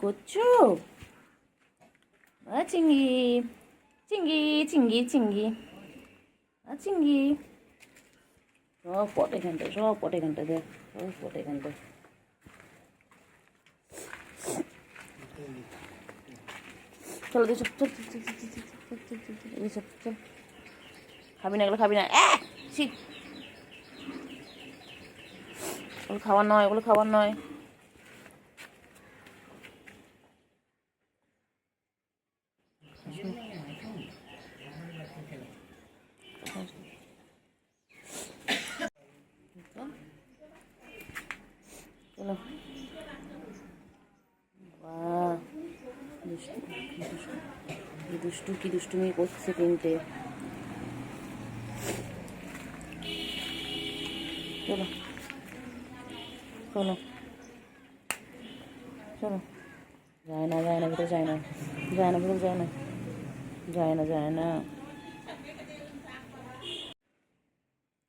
করছো? চিঙ্গি চিঙ্গি চিঙ্গি চিঙ্গি চিঙ্গি, সব পটে এখানটায়, সব পটে এখানটায়, দেখ সব পটে এখানটায়। চলো দিয়ে চল, চল খাবি না, এগুলো খাবি না, ওগুলো খাবার নয়, ওগুলো খাবার নয়। চলো, বাহ কি দুষ্টুমি করছে তিনটে। চলো চলো চলো, যায় না ভিতরে, যায় না ভিতরে, যায় না।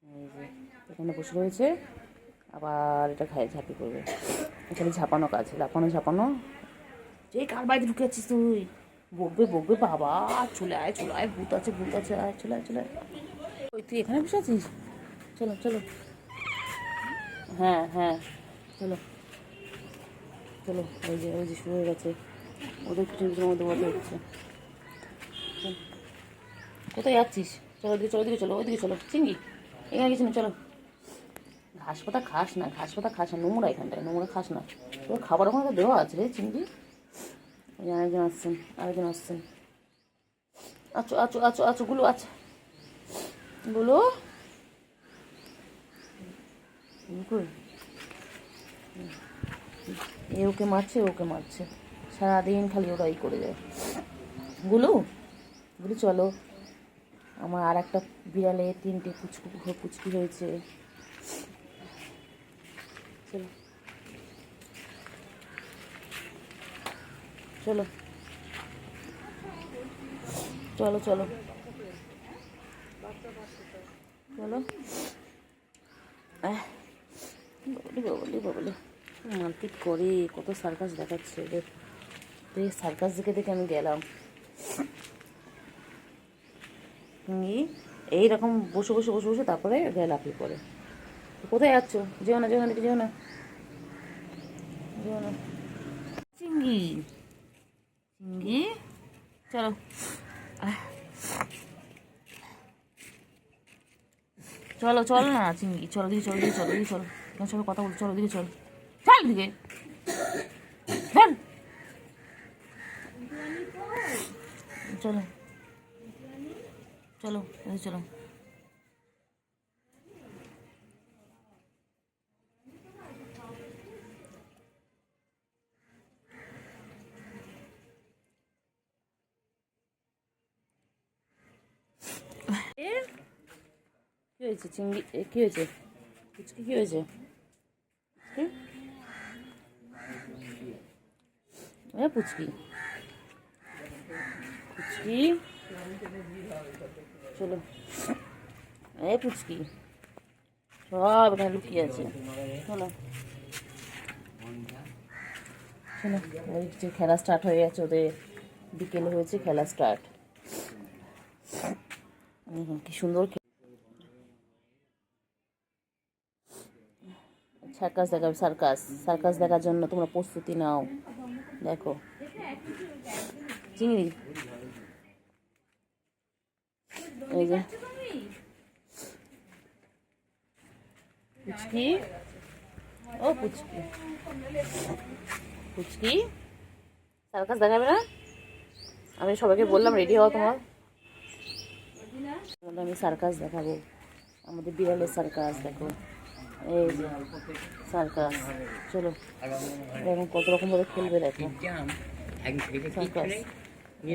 এই যে এখানে বসে রয়েছে, আবার এটা খায়, ঝাঁপি করবে। এখানে ঝাঁপানো কাজ, ঝাঁপানো। যে কার বাড়িতে ঢুকে যাচ্ছিস তুই? বকবে বাবা। চলে আয়, ভূত আছে, আয়, চলে আয়। ওই তুই এখানে বসে আছিস? চলো, হ্যাঁ চলো, ওই যে শুরু হয়ে গেছে, ওদের কিছুর মধ্যে বসে হচ্ছে। কোথায় যাচ্ছিস? চলো ওদিকে চলো, চিঙ্গি এখানে কিছু না, চলো। ঘাস পাতা খাস না, নোংরা এখানটায়, খাস না। তোর খাবার ওখানে তো দেওয়া আছে রে চিংড়ি। আরেকজন আসছেন। আচ্ছা গুলো, ওকে মারছে, সারাদিন খালি ওরাই করে যায়। গুলো চলো, আমার আর একটা বিড়ালে 3টে পুচকি হয়েছে। চলো বাবলি মারপিট করে, কত সার্কাস দেখাচ্ছে ওদের। সার্কাস দেখে আমি গেলাম। এইরকম বসে তারপরে গায়ে লাফিয়ে পড়ে। কোথায় যাচ্ছ? যেও না চিঙ্গি চলো, চল না চিঙ্গি, চলো দিকে চল, সবাই কথা বলছো, চলো দিকে চল দিকে চলো। কি হয়েছে চিংড়ি? কি হয়েছে পুচকি? কি হয়েছে? পুচকি চলো, পুচকি সব এখানে লুকিয়ে আছে। চলো, ওই যে খেলা স্টার্ট হয়ে গেছে ওদের, বিকেলে হয়েছে খেলা স্টার্ট। কি সুন্দর সার্কাস দেখার জন্য তোমরা প্রস্তুতি নাও। দেখো চিংড়ি, এই যে পুচকি সার্কাস দেখাবে না? আমি সবাইকে বললাম রেডি হওয়া তোমার, আমি সার্কাস দেখাবো, আমাদের বিড়ালের সার্কাস। দেখো এই যে সার্কাস, চলো দেখো কত রকম ভাবে খেলবে। দেখো সার্কাস, এই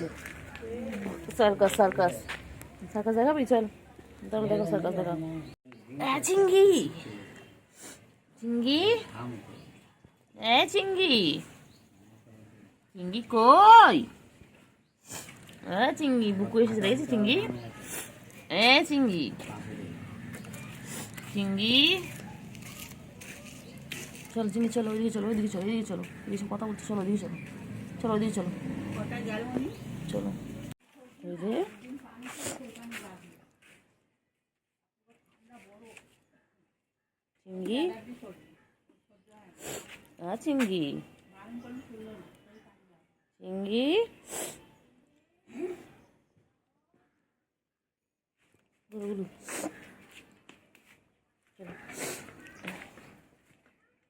যে সার্কাস দেখাবি? চল দেখো সার্কাস দেখা। চিঙ্গি কই? চিঙ্গি বুকু এসেছে, দেখেছি চিঙ্গি। চিঙ্গি চলো চিনি, চলো ওইদিকে চলো, ওইদিকে চলো, ওইদিকে চলো, এসব কথা বলতে, চলো ওইদিকে চলো, চলো ওইদিকে চলো, চলো। এই যে চিংড়ি, চিংড়ি, চিংড়ি, গুলু, চলো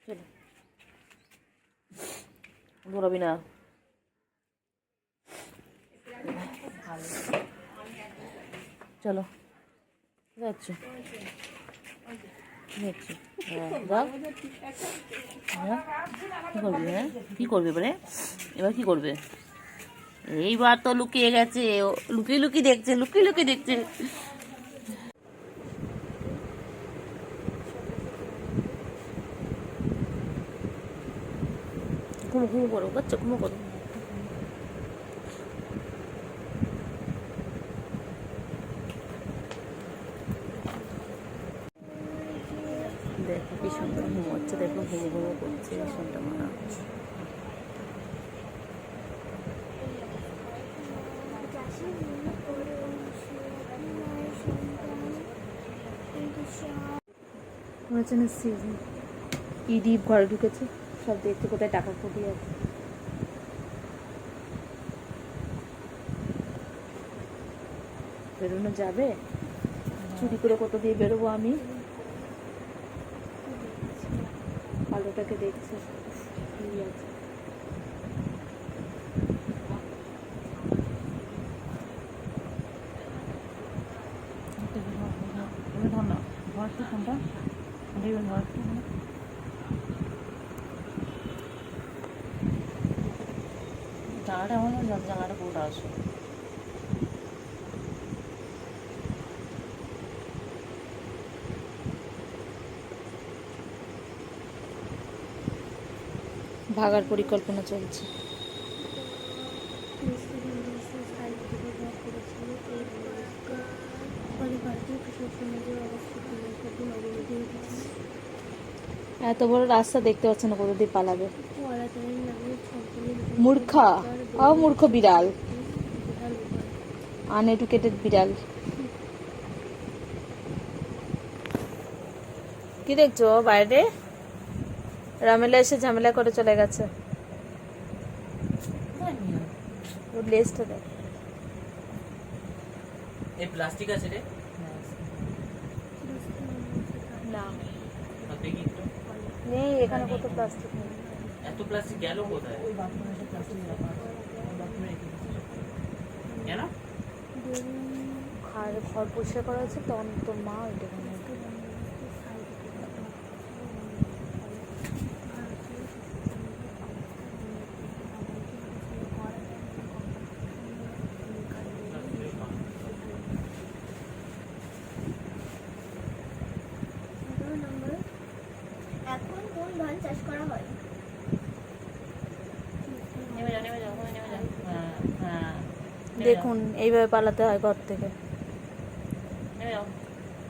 চলো, দৌড়াবি না। চলো যাচ্ছি, যাচ্ছি। কী করবি? হ্যাঁ কী করবে এবারে? এবার কী করবে? এইবার তো লুকিয়ে গেছে, লুকিয়ে লুকিয়ে দেখছে, লুকিয়ে লুকিয়ে দেখছে। ঘুমো ঘুমো করো, বাচ্চা ঘুমো করো। দেখো কি সুন্দর ঘুমোচ্ছে, দেখো ঘুমো ঘুমো করছে, সন্ধ্যা মারা। ইডি ঘরে ঢুকেছে, সব দেখছে কোথায় টাকা ফুটিয়ে আছে। বেরোনো যাবে? চুরি করে কত দিয়ে বেরোবো আমি? আলোটাকে দেখছে কি আছে। ধর না, ঘর একটু ফোনটা ঘর একটু, জায়গাটা আমার জায়গাটা পুরোটা আসো। ভাগার পরিকল্পনা চলছে। এত বড় রাস্তা দেখতে পাচ্ছে না, কোথা দিয়ে পালাবে? মূর্খা, মূর্খ বিড়াল, আনএডুকেটেড বিড়াল। কি দেখছো বাইরে? রামেলা এসে ঝামেলা করে চলে গেছে। ওর লেজটা দেখ। এই প্লাস্টিক আছে রে? না দেখি তো। নেই এখানে, কত প্লাস্টিক নেই। এত প্লাস্টিক গেল কোথায়? ওই বাথরুমে এসে প্লাস্টিক রাখা আছে, বাথরুমে রেখে দিয়েছে। কেন? ঘর পরিষ্কার করা হচ্ছে, তখন তোর মা ওইটা এখন কোন ধান চাষ করা হয়? দেখুন এইভাবে পালাতে হয় ঘর থেকে।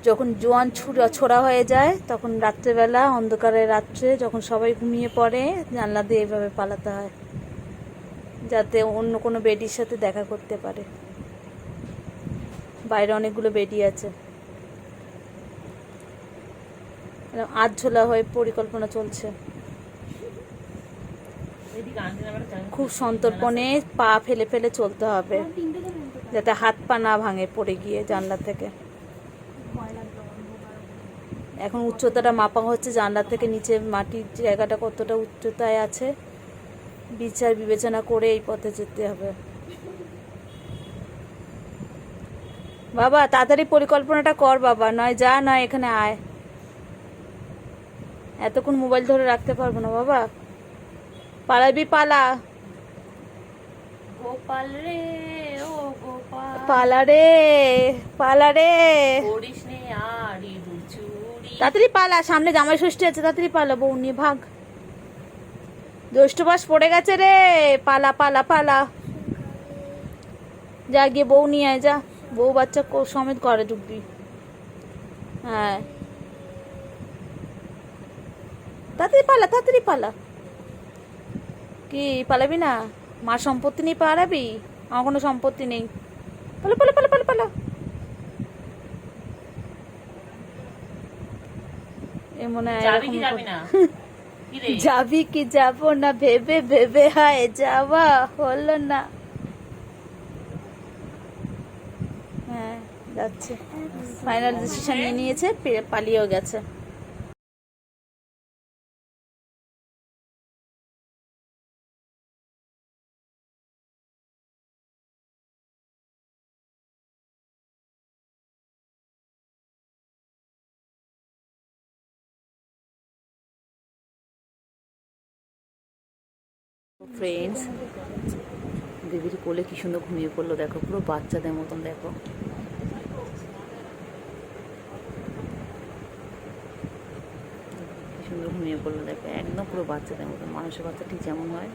যখন জোয়ান ছোড়া হয়ে যায়, তখন রাত্রেবেলা, অন্ধকারে রাত্রে যখন সবাই ঘুমিয়ে পড়ে, জানলা দিয়ে এইভাবে পালাতে হয়, যাতে অন্য কোনো বেডির সাথে দেখা করতে পারে। বাইরে অনেকগুলো বেডি আছে। আধঝোলা হয়ে পরিকল্পনা চলছে। খুব সন্তর্পণে পা ফেলে ফেলে চলতে হবে, যাতে হাত পা না ভাঙে পড়ে গিয়ে জানলা থেকে। এখন উচ্চতাটা মাপা হচ্ছে, জানলা থেকে নিচে মাটির জায়গাটা কতটা উচ্চতায় আছে বিচার বিবেচনা করে এই পথে যেতে হবে। বাবা তাড়াতাড়ি পরিকল্পনাটা কর বাবা, নয় যা, নয় এখানে আয়। এতক্ষণ মোবাইল ধরে রাখতে পারবো না বাবা, পালাবি পালা। গোপাল রে, ও গোপাল, পালা রে, পালা রে, করিস নে আর ইঁদুর চুরি। তাড়াতাড়ি পালা, সামনে জামাই ষষ্ঠী আছে, তাড়াতাড়ি পালা, বউ নিয়ে ভাগ। জ্যৈষ্ঠ মাস পড়ে গেছে রে, পালা পালা পালা, যা গিয়ে বউ নিয়ে আয়, যা বউ বাচ্চা সমেত ঘরে ঢুকবি। হ্যাঁ তাড়াতাড়ি পালা, তাড়াতাড়ি পালা। কি পালাবি না? মার সম্পত্তি নেই পালাবি? আমার কোনো সম্পত্তি নেই। পালা পালা পালা পালা পালা। এ মনে হয় যাবি কি এরকম যাবি না? কি রে? যাবি কি যাবো না ভেবে ভেবে হায় যাওয়া হলো না। হ্যাঁ যাচ্ছে, ফাইনাল ডিসিশন নিয়ে নিয়েছে, পালিয়েও গেছে। ফ্রেন্ডস, দেবীর কোলে কি সুন্দর ঘুমিয়ে পড়লো দেখো, পুরো বাচ্চাদের মতন দেখো। কি সুন্দর ঘুমিয়ে পড়লো দেখো, একদম পুরো বাচ্চাদের মতন, মানুষের বাচ্চা ঠিক যেমন হয়